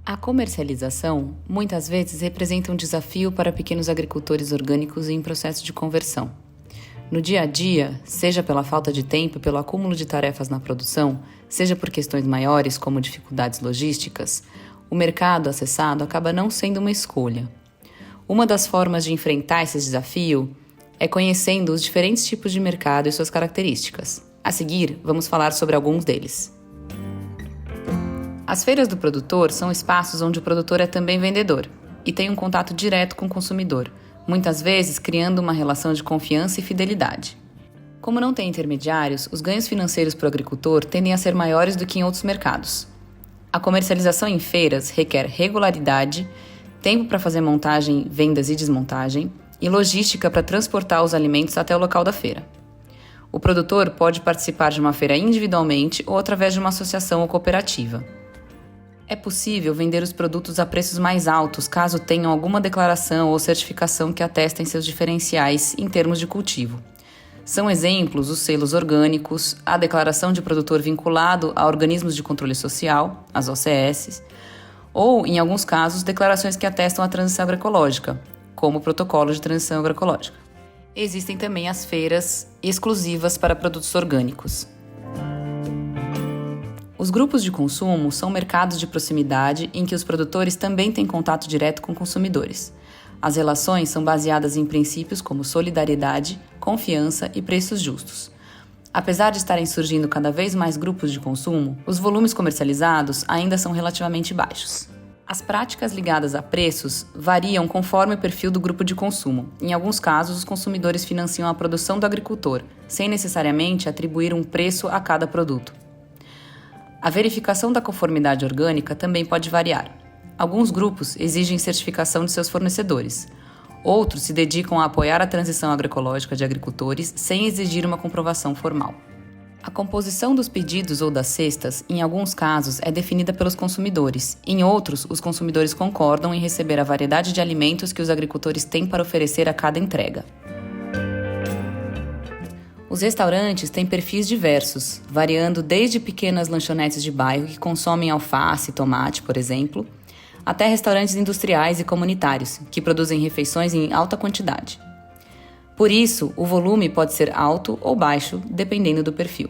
A comercialização muitas vezes representa um desafio para pequenos agricultores orgânicos em processo de conversão. No dia a dia, seja pela falta de tempo e pelo acúmulo de tarefas na produção, seja por questões maiores como dificuldades logísticas, o mercado acessado acaba não sendo uma escolha. Uma das formas de enfrentar esse desafio é conhecendo os diferentes tipos de mercado e suas características. A seguir, vamos falar sobre alguns deles. As feiras do produtor são espaços onde o produtor é também vendedor e tem um contato direto com o consumidor, muitas vezes criando uma relação de confiança e fidelidade. Como não tem intermediários, os ganhos financeiros para o agricultor tendem a ser maiores do que em outros mercados. A comercialização em feiras requer regularidade, tempo para fazer montagem, vendas e desmontagem e logística para transportar os alimentos até o local da feira. O produtor pode participar de uma feira individualmente ou através de uma associação ou cooperativa. É possível vender os produtos a preços mais altos caso tenham alguma declaração ou certificação que atestem seus diferenciais em termos de cultivo. São exemplos os selos orgânicos, a declaração de produtor vinculado a organismos de controle social, as OCS, ou, em alguns casos, declarações que atestam a transição agroecológica, como o protocolo de transição agroecológica. Existem também as feiras exclusivas para produtos orgânicos. Os grupos de consumo são mercados de proximidade em que os produtores também têm contato direto com consumidores. As relações são baseadas em princípios como solidariedade, confiança e preços justos. Apesar de estarem surgindo cada vez mais grupos de consumo, os volumes comercializados ainda são relativamente baixos. As práticas ligadas a preços variam conforme o perfil do grupo de consumo. Em alguns casos, os consumidores financiam a produção do agricultor, sem necessariamente atribuir um preço a cada produto. A verificação da conformidade orgânica também pode variar. Alguns grupos exigem certificação de seus fornecedores. Outros se dedicam a apoiar a transição agroecológica de agricultores sem exigir uma comprovação formal. A composição dos pedidos ou das cestas, em alguns casos, é definida pelos consumidores. Em outros, os consumidores concordam em receber a variedade de alimentos que os agricultores têm para oferecer a cada entrega. Os restaurantes têm perfis diversos, variando desde pequenas lanchonetes de bairro que consomem alface e tomate, por exemplo, até restaurantes industriais e comunitários, que produzem refeições em alta quantidade. Por isso, o volume pode ser alto ou baixo, dependendo do perfil.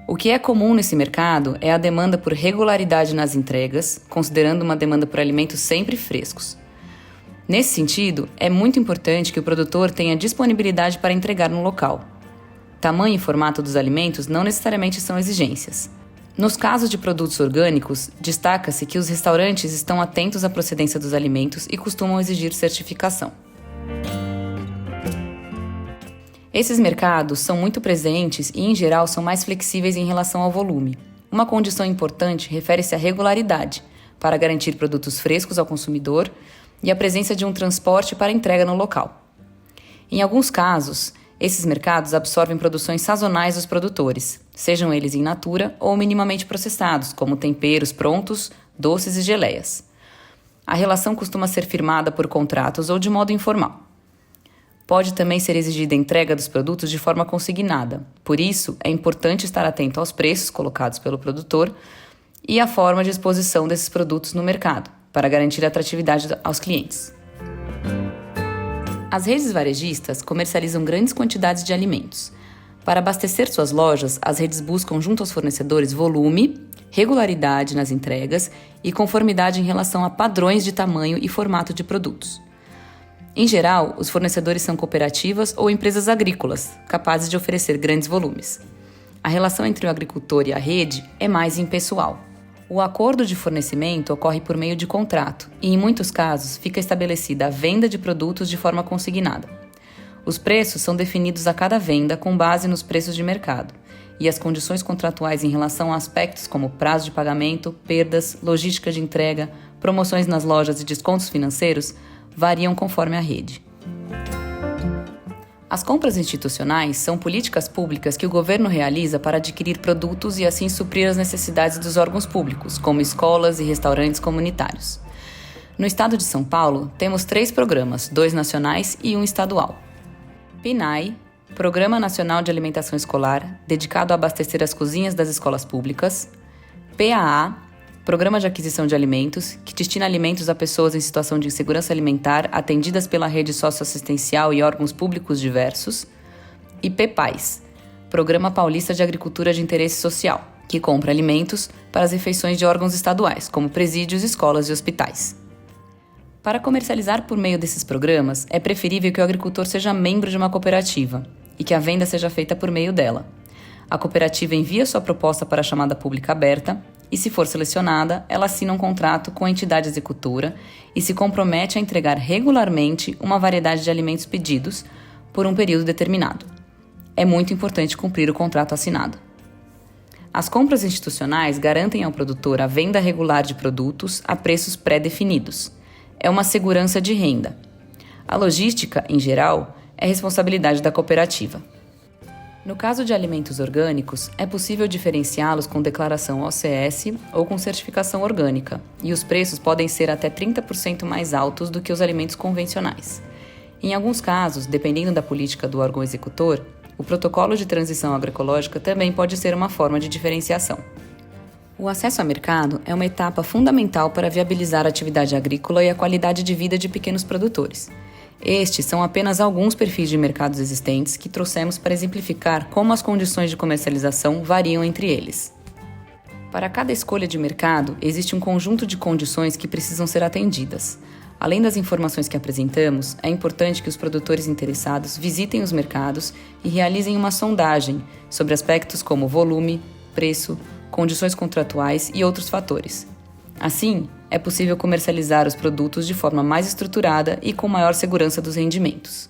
O que é comum nesse mercado é a demanda por regularidade nas entregas, considerando uma demanda por alimentos sempre frescos. Nesse sentido, é muito importante que o produtor tenha disponibilidade para entregar no local. Tamanho e formato dos alimentos não necessariamente são exigências. Nos casos de produtos orgânicos, destaca-se que os restaurantes estão atentos à procedência dos alimentos e costumam exigir certificação. Esses mercados são muito presentes e, em geral, são mais flexíveis em relação ao volume. Uma condição importante refere-se à regularidade, para garantir produtos frescos ao consumidor e a presença de um transporte para entrega no local. Em alguns casos, esses mercados absorvem produções sazonais dos produtores, sejam eles in natura ou minimamente processados, como temperos prontos, doces e geleias. A relação costuma ser firmada por contratos ou de modo informal. Pode também ser exigida a entrega dos produtos de forma consignada, por isso é importante estar atento aos preços colocados pelo produtor e à forma de exposição desses produtos no mercado, para garantir a atratividade aos clientes. As redes varejistas comercializam grandes quantidades de alimentos. Para abastecer suas lojas, as redes buscam junto aos fornecedores volume, regularidade nas entregas e conformidade em relação a padrões de tamanho e formato de produtos. Em geral, os fornecedores são cooperativas ou empresas agrícolas, capazes de oferecer grandes volumes. A relação entre o agricultor e a rede é mais impessoal. O acordo de fornecimento ocorre por meio de contrato e, em muitos casos, fica estabelecida a venda de produtos de forma consignada. Os preços são definidos a cada venda com base nos preços de mercado, e as condições contratuais em relação a aspectos como prazo de pagamento, perdas, logística de entrega, promoções nas lojas e descontos financeiros variam conforme a rede. As compras institucionais são políticas públicas que o governo realiza para adquirir produtos e assim suprir as necessidades dos órgãos públicos, como escolas e restaurantes comunitários. No estado de São Paulo, temos 3 programas, 2 nacionais e 1 estadual. PNAE, Programa Nacional de Alimentação Escolar, dedicado a abastecer as cozinhas das escolas públicas. PAA, Programa de Aquisição de Alimentos, que destina alimentos a pessoas em situação de insegurança alimentar atendidas pela rede socioassistencial e órgãos públicos diversos. E PPAIS, Programa Paulista de Agricultura de Interesse Social, que compra alimentos para as refeições de órgãos estaduais, como presídios, escolas e hospitais. Para comercializar por meio desses programas, é preferível que o agricultor seja membro de uma cooperativa e que a venda seja feita por meio dela. A cooperativa envia sua proposta para a chamada pública aberta e, se for selecionada, ela assina um contrato com a entidade executora e se compromete a entregar regularmente uma variedade de alimentos pedidos por um período determinado. É muito importante cumprir o contrato assinado. As compras institucionais garantem ao produtor a venda regular de produtos a preços pré-definidos. É uma segurança de renda. A logística, em geral, é responsabilidade da cooperativa. No caso de alimentos orgânicos, é possível diferenciá-los com declaração OCS ou com certificação orgânica, e os preços podem ser até 30% mais altos do que os alimentos convencionais. Em alguns casos, dependendo da política do órgão executor, o protocolo de transição agroecológica também pode ser uma forma de diferenciação. O acesso ao mercado é uma etapa fundamental para viabilizar a atividade agrícola e a qualidade de vida de pequenos produtores. Estes são apenas alguns perfis de mercados existentes que trouxemos para exemplificar como as condições de comercialização variam entre eles. Para cada escolha de mercado, existe um conjunto de condições que precisam ser atendidas. Além das informações que apresentamos, é importante que os produtores interessados visitem os mercados e realizem uma sondagem sobre aspectos como volume, preço, condições contratuais e outros fatores. Assim, é possível comercializar os produtos de forma mais estruturada e com maior segurança dos rendimentos.